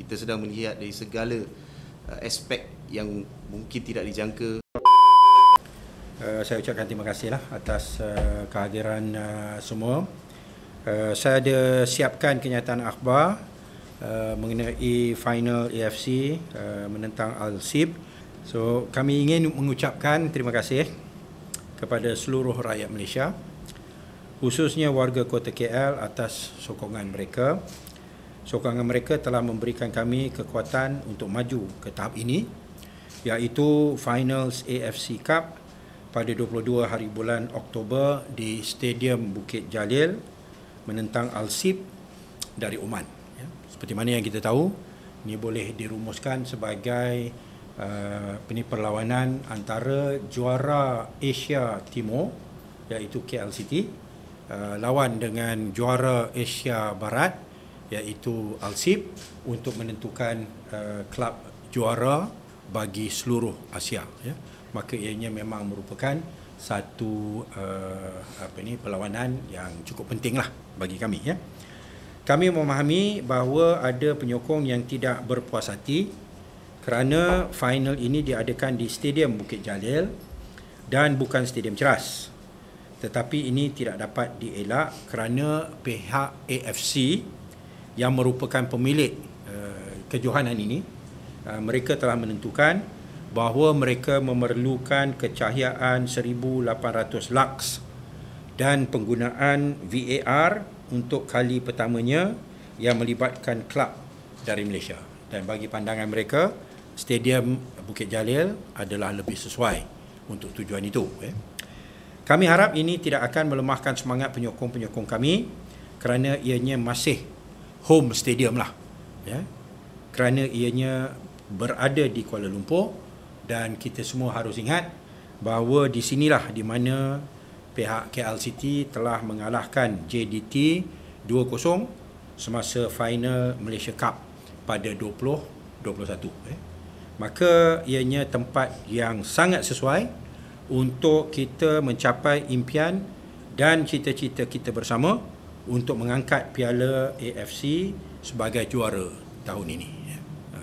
Kita sedang melihat dari segala aspek yang mungkin tidak dijangka. Saya ucapkan terima kasihlah atas kehadiran semua. Saya ada siapkan kenyataan akhbar mengenai final AFC menentang Al-Sib. So kami ingin mengucapkan terima kasih kepada seluruh rakyat Malaysia, khususnya warga Kota KL atas sokongan mereka. Sokongan mereka telah memberikan kami kekuatan untuk maju ke tahap ini, iaitu Finals AFC Cup pada 22 hari bulan Oktober di Stadium Bukit Jalil menentang Al-Sib dari Oman. Seperti mana yang kita tahu, ini boleh dirumuskan sebagai perlawanan antara juara Asia Timur iaitu KL City lawan dengan juara Asia Barat iaitu Al-Sib untuk menentukan kelab juara bagi seluruh Asia. Maka ianya memang merupakan satu perlawanan yang cukup pentinglah bagi kami. Kami memahami bahawa ada penyokong yang tidak berpuas hati kerana final ini diadakan di Stadium Bukit Jalil dan bukan Stadium Ceras. Tetapi ini tidak dapat dielak kerana pihak AFC yang merupakan pemilik kejohanan ini, mereka telah menentukan bahawa mereka memerlukan kecahayaan 1800 lux dan penggunaan VAR untuk kali pertamanya yang melibatkan kelab dari Malaysia. Dan bagi pandangan mereka, Stadium Bukit Jalil adalah lebih sesuai untuk tujuan itu. Kami harap ini tidak akan melemahkan semangat penyokong-penyokong kami kerana ianya masih home stadium lah. Kerana ianya berada di Kuala Lumpur dan kita semua harus ingat bahawa di sinilah di mana pihak KL City telah mengalahkan JDT 2-0 semasa final Malaysia Cup pada 2021. Maka ianya tempat yang sangat sesuai untuk kita mencapai impian dan cita-cita kita bersama untuk mengangkat piala AFC sebagai juara tahun ini.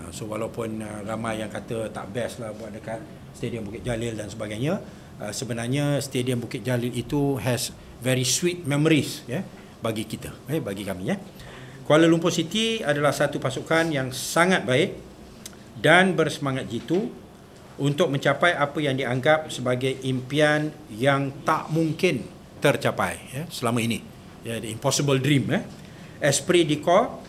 So walaupun ramai yang kata tak best lah buat dekat Stadium Bukit Jalil dan sebagainya, sebenarnya Stadium Bukit Jalil itu has very sweet memories bagi kita, bagi kami. Kuala Lumpur City adalah satu pasukan yang sangat baik dan bersemangat jitu untuk mencapai apa yang dianggap sebagai impian yang tak mungkin tercapai selama ini, the impossible dream. Esprit de corps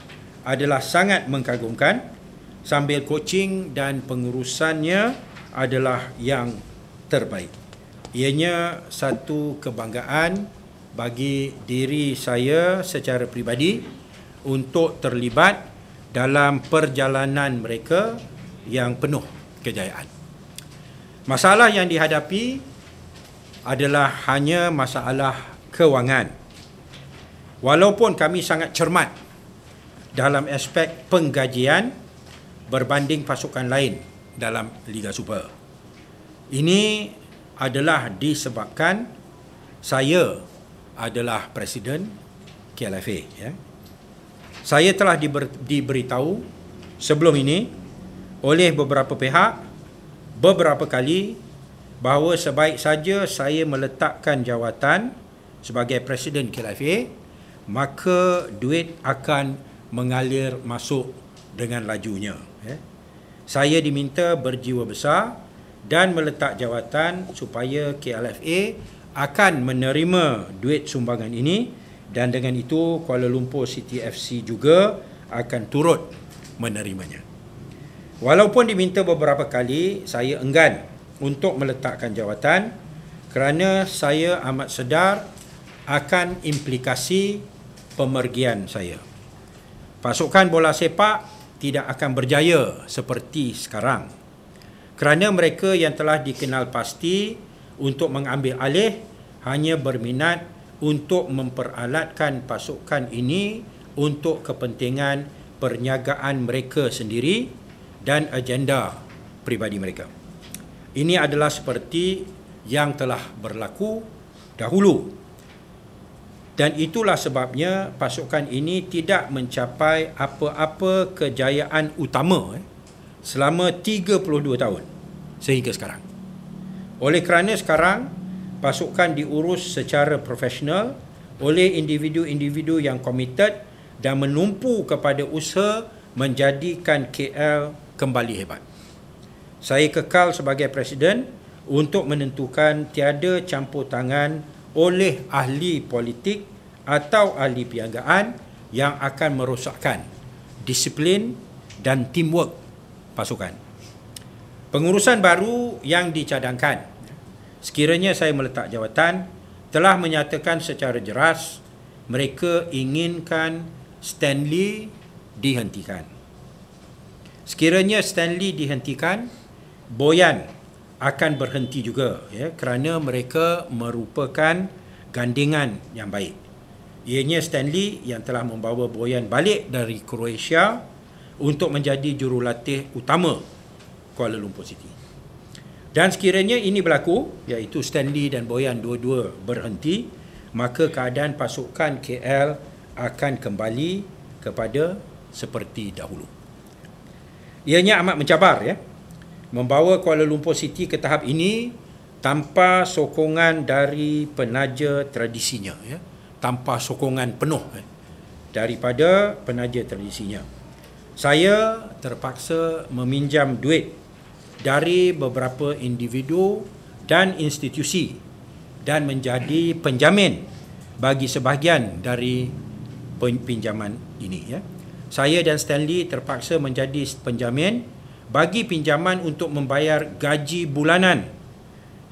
adalah sangat mengagumkan, sambil coaching dan pengurusannya adalah yang terbaik. Ianya satu kebanggaan bagi diri saya secara peribadi untuk terlibat dalam perjalanan mereka yang penuh kejayaan. Masalah yang dihadapi adalah hanya masalah kewangan. Walaupun kami sangat cermat dalam aspek penggajian berbanding pasukan lain dalam Liga Super. Ini adalah disebabkan saya adalah Presiden KLFA. Saya telah diberitahu sebelum ini oleh beberapa pihak beberapa kali bahawa sebaik saja saya meletakkan jawatan sebagai Presiden KLFA, maka duit akan mengalir masuk dengan lajunya. Saya diminta berjiwa besar dan meletak jawatan supaya KLFA akan menerima duit sumbangan ini, dan dengan itu Kuala Lumpur City FC juga akan turut menerimanya. Walaupun diminta beberapa kali, saya enggan untuk meletakkan jawatan kerana saya amat sedar akan implikasi pemergian saya. Pasukan bola sepak tidak akan berjaya seperti sekarang kerana mereka yang telah dikenal pasti untuk mengambil alih hanya berminat untuk memperalatkan pasukan ini untuk kepentingan perniagaan mereka sendiri dan agenda pribadi mereka. Ini adalah seperti yang telah berlaku dahulu. Dan itulah sebabnya pasukan ini tidak mencapai apa-apa kejayaan utama selama 32 tahun sehingga sekarang. Oleh kerana sekarang pasukan diurus secara profesional oleh individu-individu yang komited dan menumpu kepada usaha menjadikan KL kembali hebat. Saya kekal sebagai Presiden untuk menentukan tiada campur tangan oleh ahli politik atau ahli perniagaan yang akan merosakkan disiplin dan teamwork pasukan. Pengurusan baru yang dicadangkan, sekiranya saya meletak jawatan, telah menyatakan secara jelas mereka inginkan Stanley dihentikan. Sekiranya Stanley dihentikan, Boyan akan berhenti juga, kerana mereka merupakan gandingan yang baik. Ianya Stanley yang telah membawa Boyan balik dari Croatia untuk menjadi jurulatih utama Kuala Lumpur City. Dan sekiranya ini berlaku, iaitu Stanley dan Boyan dua-dua berhenti, maka keadaan pasukan KL akan kembali kepada seperti dahulu. Ianya amat mencabar, membawa Kuala Lumpur City ke tahap ini tanpa sokongan dari penaja tradisinya, tanpa sokongan penuh daripada penaja tradisinya. Saya terpaksa meminjam duit dari beberapa individu dan institusi dan menjadi penjamin bagi sebahagian dari pinjaman ini. Saya dan Stanley terpaksa menjadi penjamin bagi pinjaman untuk membayar gaji bulanan.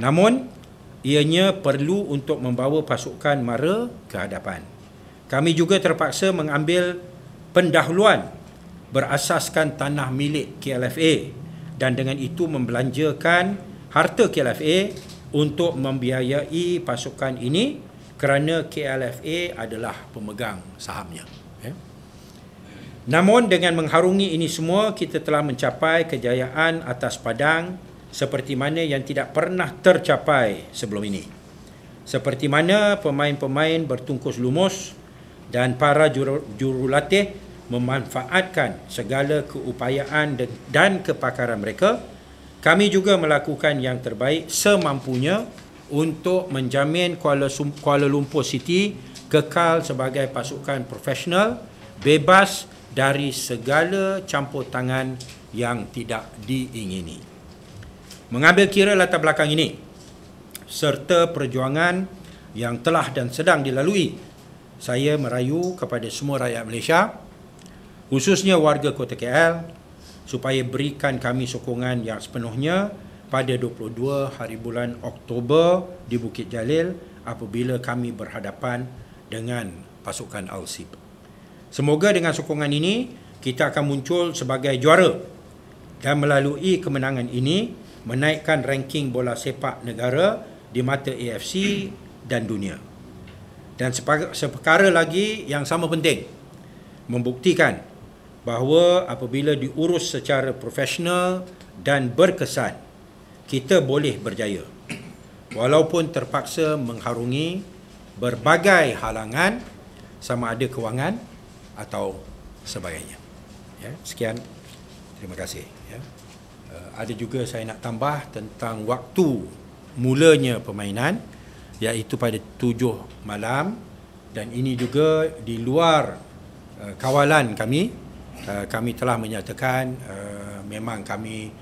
Namun, ianya perlu untuk membawa pasukan mara ke hadapan. Kami juga terpaksa mengambil pendahuluan berasaskan tanah milik KLFA dan dengan itu membelanjakan harta KLFA untuk membiayai pasukan ini kerana KLFA adalah pemegang sahamnya. Namun dengan mengharungi ini semua, kita telah mencapai kejayaan atas padang seperti mana yang tidak pernah tercapai sebelum ini. Seperti mana pemain-pemain bertungkus lumus dan para jurulatih memanfaatkan segala keupayaan dan kepakaran mereka, kami juga melakukan yang terbaik semampunya untuk menjamin Kuala Lumpur City kekal sebagai pasukan profesional, bebas dari segala campur tangan yang tidak diingini. Mengambil kira latar belakang ini serta perjuangan yang telah dan sedang dilalui, saya merayu kepada semua rakyat Malaysia, khususnya warga Kota KL, supaya berikan kami sokongan yang sepenuhnya pada 22 hari bulan Oktober di Bukit Jalil apabila kami berhadapan dengan pasukan Al-Sib. Semoga dengan sokongan ini kita akan muncul sebagai juara dan melalui kemenangan ini menaikkan ranking bola sepak negara di mata AFC dan dunia. Dan seperkara lagi yang sama penting, membuktikan bahawa apabila diurus secara profesional dan berkesan, kita boleh berjaya walaupun terpaksa mengharungi berbagai halangan sama ada kewangan atau sebagainya. Sekian, terima kasih. Ada juga saya nak tambah tentang waktu mulanya permainan, iaitu pada 7 malam, dan ini juga di luar kawalan kami. Kami telah menyatakan memang kami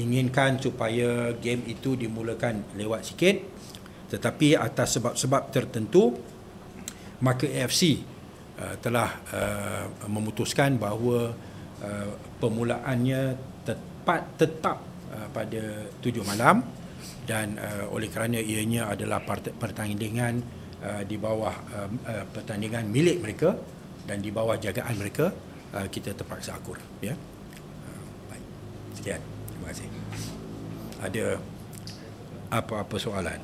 inginkan supaya game itu dimulakan lewat sikit, tetapi atas sebab-sebab tertentu maka AFC telah memutuskan bahawa permulaannya tetap pada 7 malam dan oleh kerana ianya adalah pertandingan di bawah pertandingan milik mereka dan di bawah jagaan mereka, kita terpaksa akur. Baik. Sekian. Terima kasih. Ada apa-apa soalan?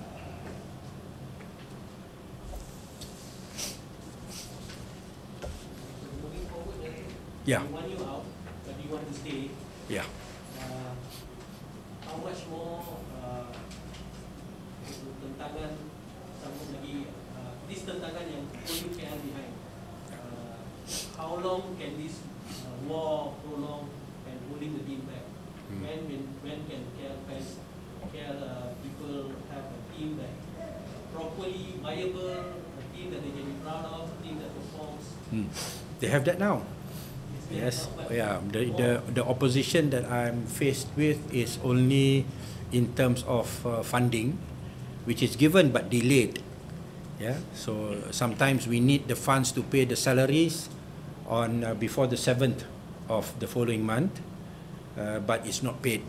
Ya. Ya. How much more tentangan sambung lagi, this tentangan yang long can this war prolong and holding the team back? When can KL people have a team that properly viable, a team that they can be proud of, a team that performs? They have that now. Yes, yeah. The opposition that I'm faced with is only in terms of funding, which is given but delayed. Yeah, so sometimes we need the funds to pay the salaries on before the 7th of the following month, but it's not paid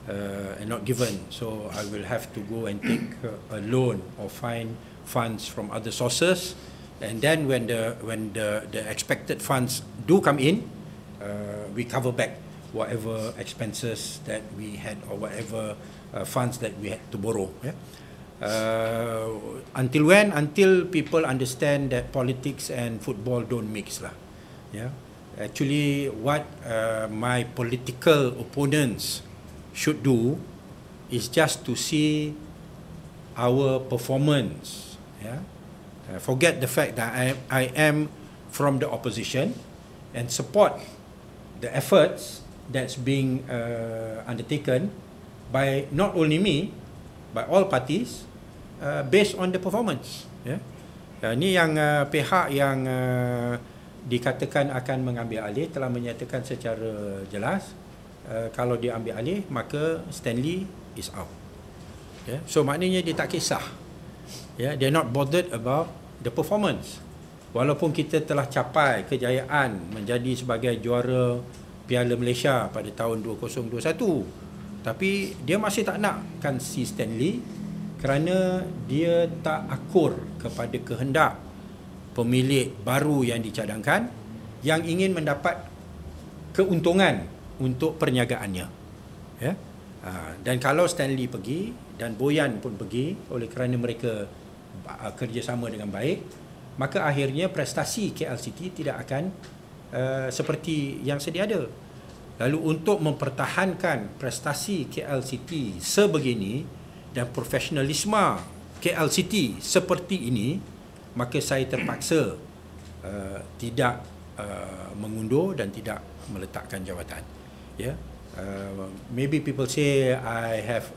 and not given. So I will have to go and take a loan or find funds from other sources, and then when the expected funds do come in, we cover back whatever expenses that we had or whatever funds that we had to borrow. Yeah. Until when? Until people understand that politics and football don't mix lah. Yeah. Actually, what my political opponents should do is just to see our performance. Yeah. Forget the fact that I am from the opposition and support the efforts that's being undertaken by not only me, by all parties, based on the performance. Yeah. Ini yang pihak yang dikatakan akan mengambil alih telah menyatakan secara jelas, kalau dia ambil alih maka Stanley is out. Yeah. So maknanya dia tak kisah. Yeah, they're not bothered about the performance. Walaupun kita telah capai kejayaan menjadi sebagai juara Piala Malaysia pada tahun 2021, tapi dia masih tak nakkan si Stanley kerana dia tak akur kepada kehendak pemilik baru yang dicadangkan yang ingin mendapat keuntungan untuk perniagaannya. Ya. Dan kalau Stanley pergi dan Boyan pun pergi oleh kerana mereka kerjasama dengan baik, maka akhirnya prestasi KL City tidak akan seperti yang sedia ada. Lalu untuk mempertahankan prestasi KL City sebegini dan profesionalisme KL City seperti ini, maka saya terpaksa tidak mengundur dan tidak meletakkan jawatan. Ya. Maybe people say I have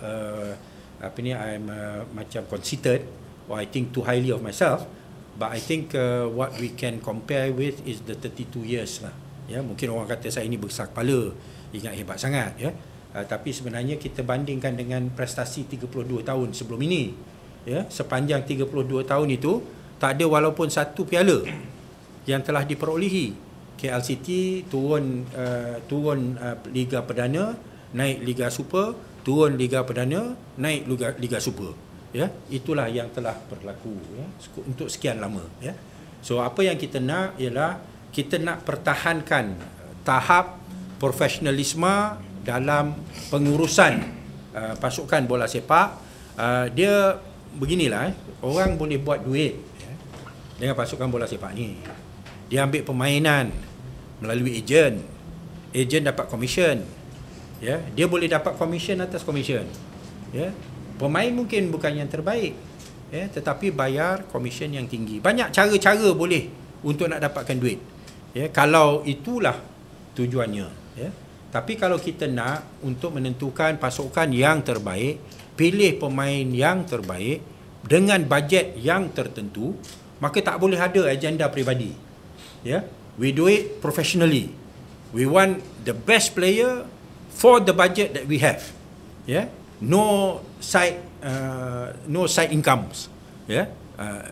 I'm macam conceited or I think too highly of myself, but I think what we can compare with is the 32 years lah. Ya, mungkin orang kata saya ini besar kepala, ingat hebat sangat, ya. Tapi sebenarnya kita bandingkan dengan prestasi 32 tahun sebelum ini, ya, sepanjang 32 tahun itu tak ada walaupun satu piala yang telah diperolehi. KL City turun Liga Perdana, naik Liga Super, turun Liga Perdana, naik Liga Super. Ya, itulah yang telah berlaku, ya, untuk sekian lama, ya. So apa yang kita nak ialah kita nak pertahankan tahap profesionalisme dalam pengurusan pasukan bola sepak. Dia beginilah, orang boleh buat duit, ya, dengan pasukan bola sepak ni. Dia ambil permainan melalui ejen dapat komisen, ya. Dia boleh dapat komisen atas komisen, ya. Pemain mungkin bukan yang terbaik, ya, tetapi bayar komisen yang tinggi. Banyak cara-cara boleh untuk nak dapatkan duit, ya, kalau itulah tujuannya, ya. Tapi kalau kita nak untuk menentukan pasukan yang terbaik, pilih pemain yang terbaik dengan bajet yang tertentu, maka tak boleh ada agenda peribadi, ya. We do it professionally. We want the best player for the budget that we have, ya. No side incomes, ya.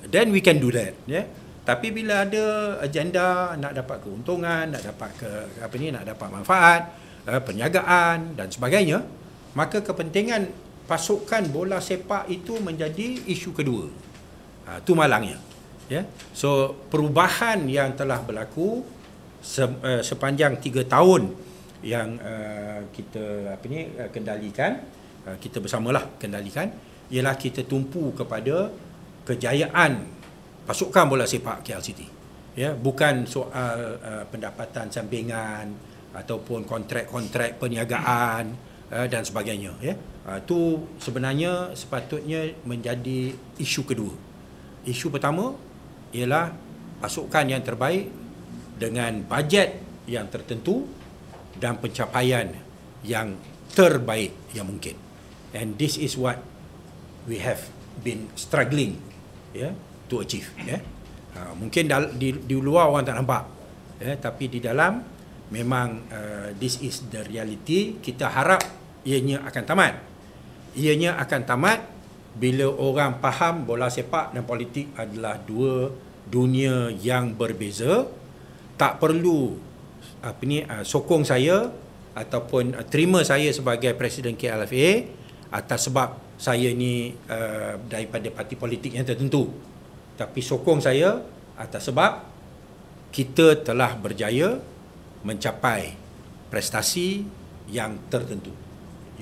Then we can do that, ya. Tapi bila ada agenda nak dapat keuntungan, nak dapat manfaat, perniagaan dan sebagainya, maka kepentingan pasukan bola sepak itu menjadi isu kedua. Itu malangnya, ya. So perubahan yang telah berlaku sepanjang 3 tahun yang kita kendalikan, kita bersamalah kendalikan, ialah kita tumpu kepada kejayaan pasukan bola sepak KL City, ya, bukan soal pendapatan sampingan ataupun kontrak-kontrak perniagaan dan sebagainya, ya. Itu sebenarnya sepatutnya menjadi isu kedua. Isu pertama ialah pasukan yang terbaik dengan bajet yang tertentu dan pencapaian yang terbaik yang mungkin. And this is what we have been struggling to achieve. Mungkin di luar orang tak nampak, tapi di dalam memang this is the reality. Kita harap ianya akan tamat. Ianya akan tamat bila orang faham bola sepak dan politik adalah dua dunia yang berbeza. Tak perlu sokong saya ataupun terima saya sebagai Presiden KLFA atas sebab saya ni daripada parti politik yang tertentu, tapi sokong saya atas sebab kita telah berjaya mencapai prestasi yang tertentu.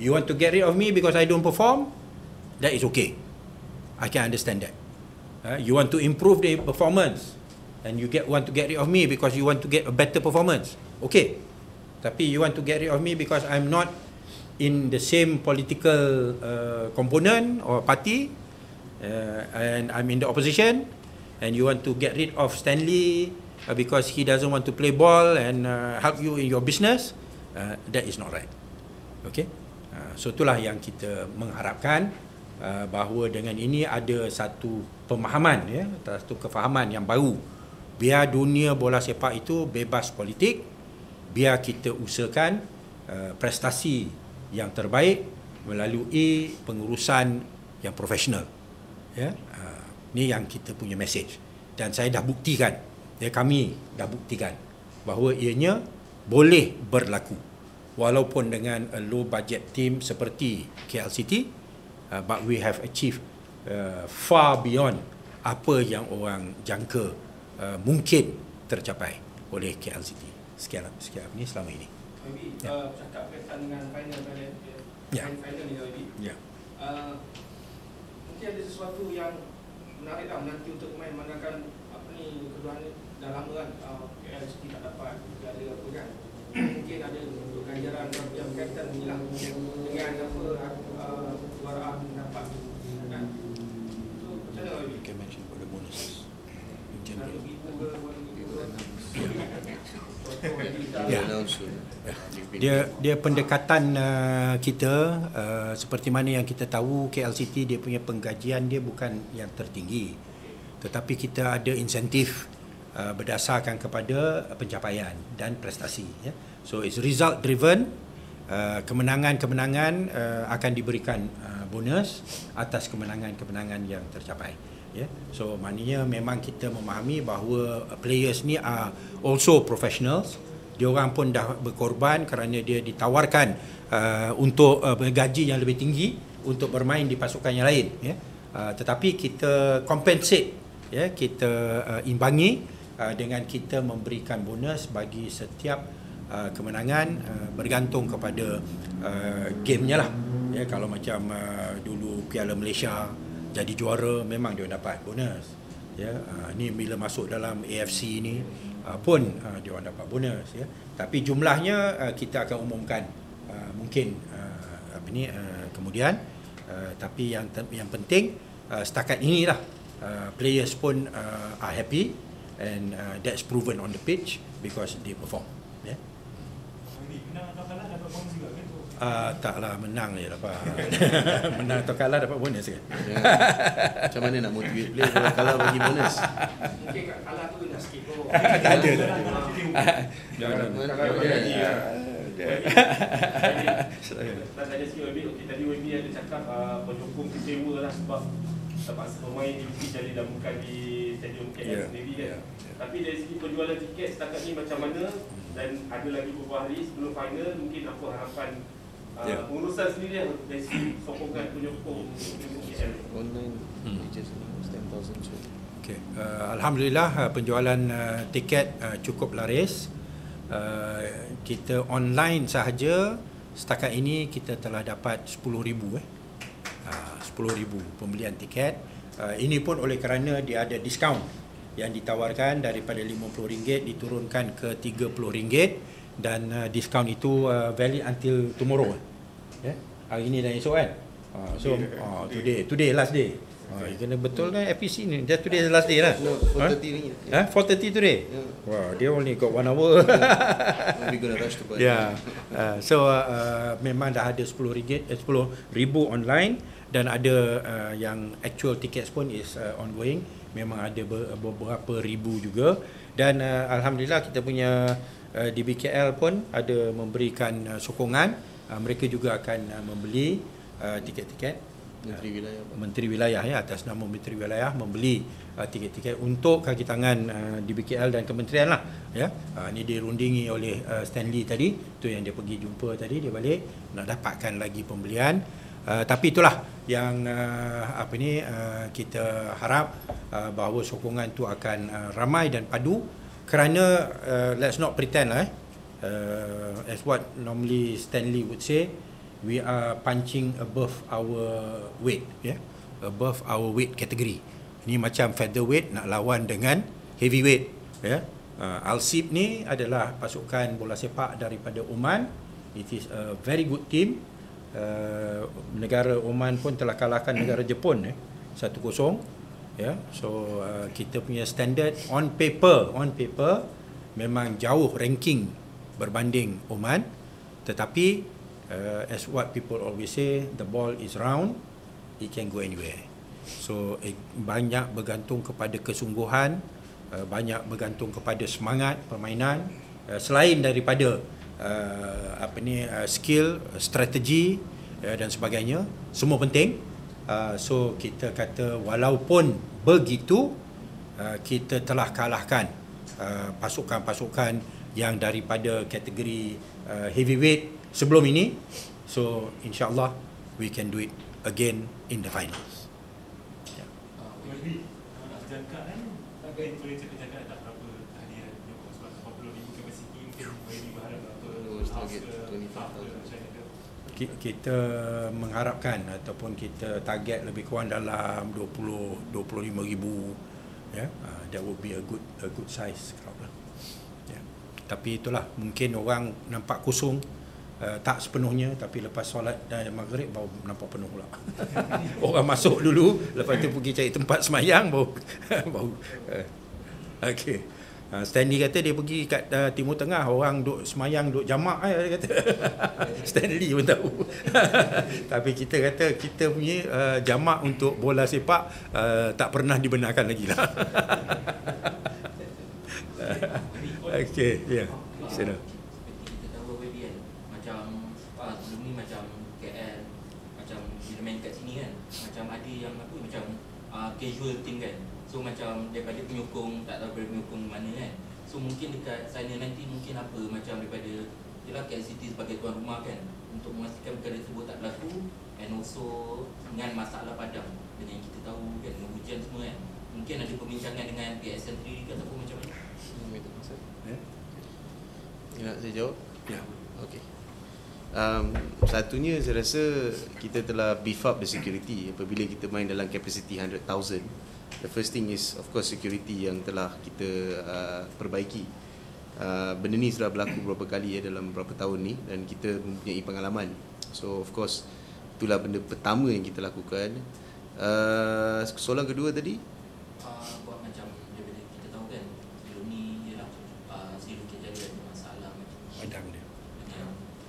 You want to get rid of me because I don't perform? That is okay. I can understand that. You want to improve the performance and you want to get rid of me because you want to get a better performance? Okay. Tapi you want to get rid of me because I'm not in the same political component or party and I'm in the opposition, and you want to get rid of Stanley because he doesn't want to play ball and help you in your business, that is not right. Okay. So itulah yang kita mengharapkan, bahawa dengan ini ada satu pemahaman, satu kefahaman yang baru. Biar dunia bola sepak itu bebas politik, biar kita usahakan prestasi yang terbaik melalui pengurusan yang profesional. Ini yang kita punya message. Dan saya dah buktikan, kami dah buktikan bahawa ianya boleh berlaku walaupun dengan a low budget team seperti KLCT, but we have achieved far beyond apa yang orang jangka mungkin tercapai oleh KLCT sekian ini selama ini. Maybe cakap berkaitan dengan final ni Maybe. Mungkin ada sesuatu yang menarik nanti untuk pemain, manakala kedua ni dah lama kan KLCT tak dapat ada apa kan. Mungkin ada ganjaran yang berkaitan dengan apa kejuaraan dapat kan. So macam mana Maybe? You can mention about the bonuses. Dia pendekatan kita, seperti mana yang kita tahu KLCT dia punya penggajian dia bukan yang tertinggi, tetapi kita ada insentif berdasarkan kepada pencapaian dan prestasi. So it's result driven. Kemenangan-kemenangan akan diberikan bonus atas kemenangan-kemenangan yang tercapai. So maknanya memang kita memahami bahawa players ni are also professionals. Dia orang pun dah berkorban kerana dia ditawarkan untuk gaji yang lebih tinggi untuk bermain di pasukan yang lain. Tetapi kita compensate, kita imbangi dengan kita memberikan bonus bagi setiap kemenangan, bergantung kepada gamenya lah. Kalau macam dulu Piala Malaysia jadi juara, memang dia dapat bonus. Ni bila masuk dalam AFC ni pun dia orang dapat bonus. Tapi jumlahnya kita akan umumkan mungkin kemudian. Tapi yang penting setakat inilah players pun are happy, and that's proven on the pitch because they perform. Menang atau kalah dapat bonus juga kan? Taklah, menang je dapat. Menang atau kalah dapat bonus kan? Macam mana nak motivate player kalau kalah bagi bonus? Mungkin kat kalah tu dah skip. Ada. Tadi sikit Maybe, tadi Maybe ada cakap penyokong kecewa lah sebab terpaksa pemain divisi jadi dah bukan di stadium KL sendiri kan. Tapi dari segi penjualan tiket setakat ni macam mana, dan ada lagi beberapa hari sebelum final, mungkin apa harapan pengurusan sendiri dari segi sokongan penyokong KL? Online just 10,000. Okay. Alhamdulillah penjualan tiket cukup laris. Kita online sahaja setakat ini kita telah dapat 10,000 10,000 pembelian tiket. Ini pun oleh kerana dia ada diskaun yang ditawarkan daripada RM50 diturunkan ke RM30, dan diskaun itu valid until tomorrow. Hari ini dan esok kan. So today last day. Kena betul kan FPC ni. Just today the last day lah. No, 4:30 ringgit. 4:30 today? Yeah. Wow, dia only got 1 hour. We're gonna rush to buy. Yeah. So memang dah ada RM10 10,000 online dan ada yang actual tickets pun is ongoing. Memang ada beberapa ribu juga dan alhamdulillah kita punya DBKL pun ada memberikan sokongan. Mereka juga akan membeli tiket-tiket. Menteri Wilayah ya, atas nama Menteri Wilayah membeli tiket-tiket untuk kaki tangan DBKL dan kementerian lah ya. Ini dirundingi oleh Stanley tadi, tu yang dia pergi jumpa tadi, dia balik nak dapatkan lagi pembelian. Tapi itulah yang kita harap bahawa sokongan tu akan ramai dan padu kerana let's not pretend lah as what normally Stanley would say, we are punching above our weight, above our weight category. Ni macam featherweight nak lawan dengan heavyweight, Al-Sib ni adalah pasukan bola sepak daripada Oman. It is a very good team. Negara Oman pun telah kalahkan negara Jepun 1-0. So kita punya standard on paper memang jauh ranking berbanding Oman, tetapi as what people always say, the ball is round, it can go anywhere. So banyak bergantung kepada kesungguhan, banyak bergantung kepada semangat permainan, selain daripada skill, strategi dan sebagainya, semua penting. So kita kata walaupun begitu, kita telah kalahkan pasukan-pasukan yang daripada kategori heavyweight sebelum ini. So insyaAllah we can do it again in the finals. Jadi jangkaan mungkin boleh cakap tak berapa hadiah sebab 80,000 kapasiti mungkin boleh berharap berapa kita mengharapkan ataupun kita target lebih kurang dalam 20-25,000 that would be a good size crowd lah. Tapi itulah, mungkin orang nampak kosong, tak sepenuhnya, tapi lepas solat dan maghrib baru nampak penuh pula. Orang masuk dulu, lepas tu pergi cari tempat semayang baru okey. Stanley kata dia pergi kat Timur Tengah, orang duk semayang, duk jamak dia kata. Stanley pun tahu. Tapi kita kata kita punya jamak untuk bola sepak tak pernah dibenarkan lagi lah. Okey, ya. Sila. Kita tahu apa dia macam sebelum ni macam KL macam bila main kat sini kan, macam ada yang macam casual team kan. So macam daripada penyokong tak tahu penyokong mana kan. So mungkin dekat sana nanti mungkin apa macam daripada jelah KL City sebagai tuan rumah kan, untuk memastikan perkara tersebut tak berlaku, and also dengan masalah padang dengan yang kita tahu kan, dengan hujan semua kan. Mungkin ada perbincangan dengan PSL sendiri ke ataupun macam mana? Nak saya jawab? Ya. Okey. Satunya saya rasa kita telah beef up the security apabila kita main dalam capacity 100,000. The first thing is of course security yang telah kita perbaiki. Benda ni sudah berlaku beberapa kali dalam beberapa tahun ni dan kita mempunyai pengalaman. So of course itulah benda pertama yang kita lakukan. Soalan kedua tadi, buat macam daripada kita tahu kan sebelum ni ialah Sri Bukit Jalil ada masalah macam Padang dia.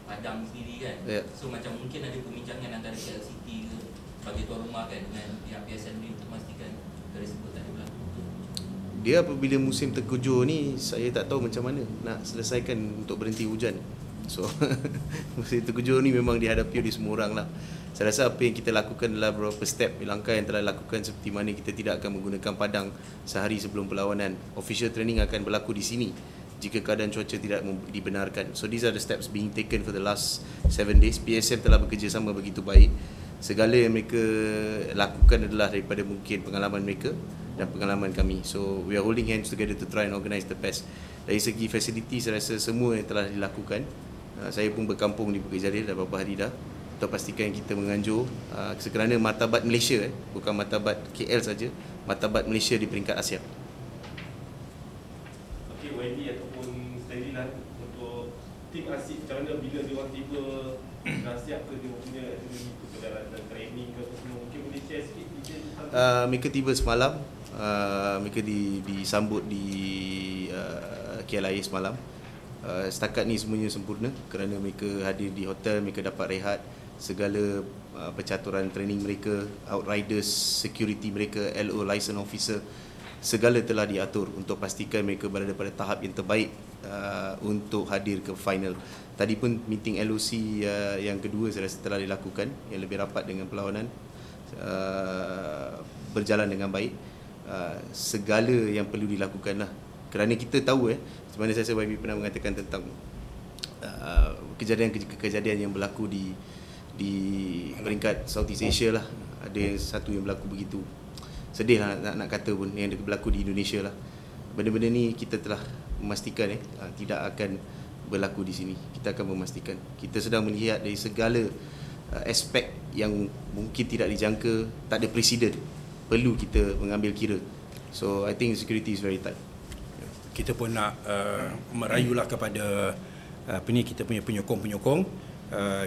Padang sendiri kan. So macam mungkin ada perbincangan antara KL City ke sebagai tuan rumah kan dengan pihak PSM ni untuk memastikan perkara tersebut tak ada berlaku. dia apabila musim terkujur ni saya tak tahu macam mana nak selesaikan untuk berhenti hujan. So musim terkujur ni memang dihadapi oleh semua orang lah. Saya rasa apa yang kita lakukan adalah beberapa step, langkah yang telah lakukan seperti mana kita tidak akan menggunakan padang sehari sebelum perlawanan. Official training akan berlaku di sini jika keadaan cuaca tidak dibenarkan. So these are the steps being taken for the last 7 days. PSM telah bekerjasama begitu baik. Segala yang mereka lakukan adalah daripada mungkin pengalaman mereka dan pengalaman kami. So we are holding hands together to try and organize the best. Dari segi fasiliti saya rasa semua yang telah dilakukan. Saya pun berkampung di Bukit Jalil dah beberapa hari dah. Untuk pastikan kita menganjur sekerana martabat Malaysia, bukan martabat KL saja, martabat Malaysia di peringkat Asia. Okey, Wendy ataupun Stanley lah, untuk tim Arsip macam mana bila bila dia orang tiba dah siap ke dia punya aktiviti tu ke dalam training ke apa semua, mungkin boleh share sikit detail tentang Mereka tiba semalam. Mereka disambut di KLIA semalam. Setakat ni semuanya sempurna kerana mereka hadir di hotel, mereka dapat rehat. Segala percaturan training mereka, outriders, security mereka, LO, license officer, segala telah diatur untuk pastikan mereka berada pada tahap yang terbaik untuk hadir ke final. Tadi pun meeting LOC yang kedua saya rasa telah dilakukan, yang lebih rapat dengan perlawanan, berjalan dengan baik. Segala yang perlu dilakukan lah, kerana kita tahu sebenarnya saya YB pernah mengatakan tentang kejadian yang berlaku di peringkat Southeast Asia lah. Ada satu yang berlaku begitu sedih lah nak kata pun, yang berlaku di Indonesia lah. Benda-benda ni kita telah memastikan tidak akan berlaku di sini. Kita akan memastikan, kita sedang melihat dari segala aspek yang mungkin tidak dijangka, tak ada presiden, perlu kita mengambil kira. So I think security is very tight. Kita pun nak merayulah kepada kita punya penyokong-penyokong.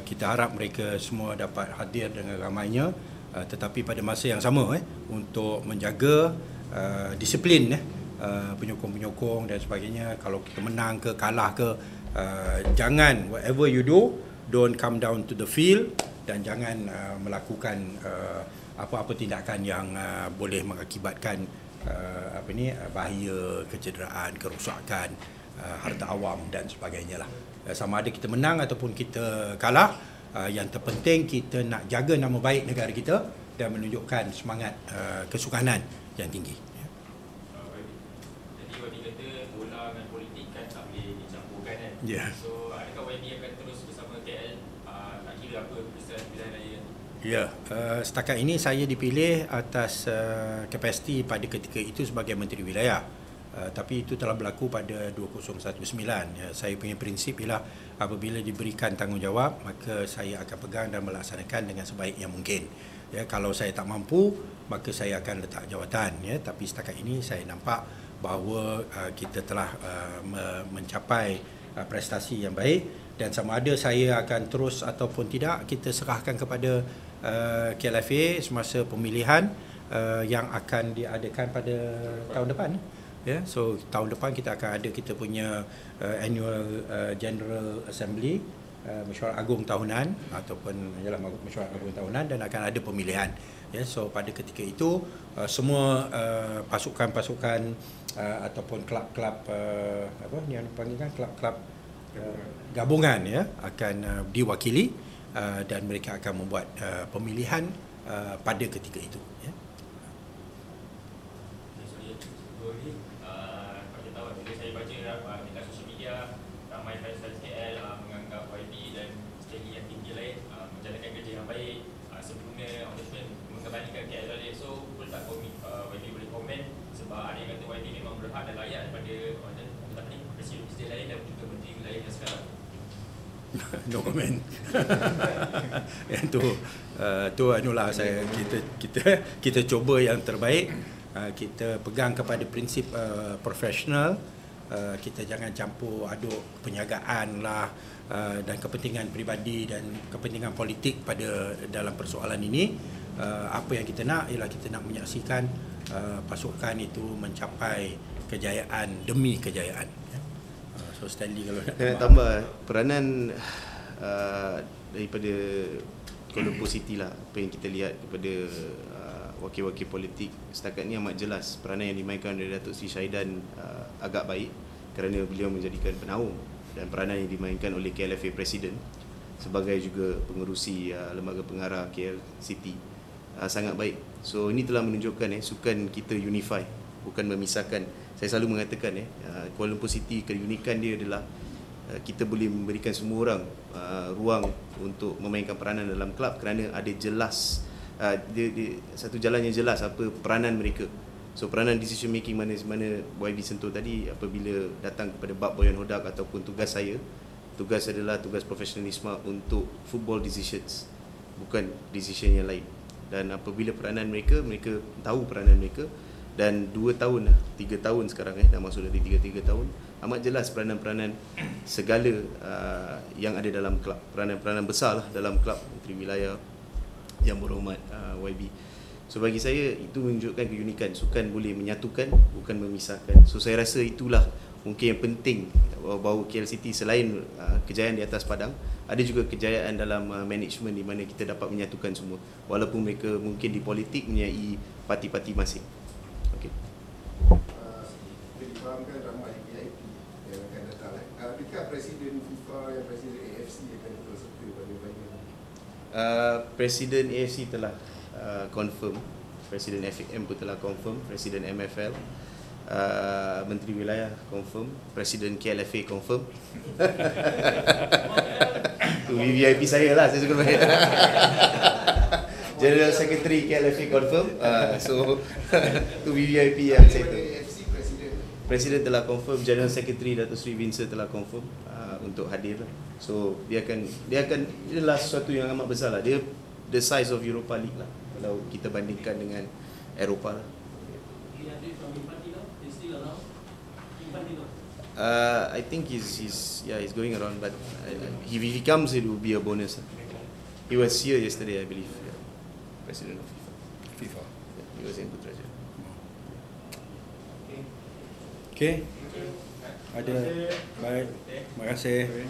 Kita harap mereka semua dapat hadir dengan ramainya, tetapi pada masa yang sama untuk menjaga disiplin penyokong-penyokong dan sebagainya. Kalau kita menang ke kalah ke, jangan, whatever you do, don't come down to the field, dan jangan melakukan apa-apa tindakan yang boleh mengakibatkan bahaya, kecederaan, kerosakan harta awam dan sebagainya lah. Sama ada kita menang ataupun kita kalah, yang terpenting kita nak jaga nama baik negara kita dan menunjukkan semangat kesukanan yang tinggi. Jadi YB kata bola dengan politik kan tak boleh dicampurkan kan. Ya. So adakah YB akan terus bersama KL, tak kira apa peristiwa pilihan raya? Ya, setakat ini saya dipilih atas kapasiti pada ketika itu sebagai Menteri Wilayah. Tapi itu telah berlaku pada 2019. Saya punya prinsip ialah apabila diberikan tanggungjawab, maka saya akan pegang dan melaksanakan dengan sebaik yang mungkin. Kalau saya tak mampu, maka saya akan letak jawatan. Tapi setakat ini saya nampak bahawa kita telah mencapai prestasi yang baik, dan sama ada saya akan terus ataupun tidak, kita serahkan kepada KLFA semasa pemilihan yang akan diadakan pada tahun depan. So tahun depan kita akan ada kita punya annual General Assembly, mesyuarat agung tahunan ataupun mesyuarat agung tahunan, dan akan ada pemilihan. So pada ketika itu semua pasukan-pasukan ataupun kelab-kelab apa ni yang dipanggilkan kelab-kelab gabungan akan diwakili, dan mereka akan membuat pemilihan pada ketika itu. No comment. Tu anulah kita cuba yang terbaik. Kita pegang kepada prinsip profesional. Kita jangan campur aduk perniagaan lah dan kepentingan peribadi dan kepentingan politik pada dalam persoalan ini. Apa yang kita nak ialah kita nak menyaksikan pasukan itu mencapai kejayaan demi kejayaan. So Stanley kalau nak tambah peranan daripada Kuala Lumpur City lah, apa yang kita lihat kepada wakil-wakil politik setakat ni amat jelas. Peranan yang dimainkan oleh Datuk Seri Syahidan agak baik kerana beliau menjadikan penaung, dan peranan yang dimainkan oleh KLFA Presiden sebagai juga pengerusi lembaga pengarah KL City sangat baik. So ini telah menunjukkan sukan kita unify, bukan memisahkan. Saya selalu mengatakan Kuala Lumpur City, keunikan dia adalah kita boleh memberikan semua orang ruang untuk memainkan peranan dalam kelab kerana ada jelas satu jalan yang jelas apa peranan mereka. So peranan decision making mana YB sentuh tadi, apabila datang kepada bab Boyan Hodak ataupun tugas saya, tugas adalah tugas profesionalisme untuk football decisions, bukan decision yang lain. Dan apabila peranan mereka tahu peranan mereka, dan 2 tahun 3 tahun sekarang dah masuk dari 3 tahun, amat jelas peranan-peranan segala yang ada dalam kelab, peranan-peranan besar lah dalam kelab Menteri Wilayah Yang Berhormat YB. So bagi saya itu menunjukkan keunikan, sukan boleh menyatukan bukan memisahkan. So saya rasa itulah mungkin yang penting bahawa KL City selain kejayaan di atas padang, ada juga kejayaan dalam management di mana kita dapat menyatukan semua walaupun mereka mungkin di politik mempunyai parti-parti masing. Okey. Boleh difahamkan ramai VIP yang akan datang. Adakah Presiden FIFA yang Presiden AFC akan berserta pada bahagian? Presiden AFC telah confirm, Presiden FAM pun telah confirm, Presiden MFL, Menteri Wilayah confirm, Presiden KLFA confirm. Tu VIP saya lah, saya suka main. General Secretary KLFA confirm. So tu VIP yang saya tahu. AFC Presiden telah confirm, General Secretary Datuk Seri Vincent telah confirm untuk hadir. So dia akan adalah sesuatu yang amat besar lah. Dia the size of Europa League lah kalau kita bandingkan dengan Eropah lah. He had it from Infantino. He's still around. Infantino. I think he's going around, but if he comes, it will be a bonus. He was here yesterday, I believe. Yeah. President of FIFA. Yeah, he was in Putrajaya. Okey. Ada. Baik. Terima kasih. Okay.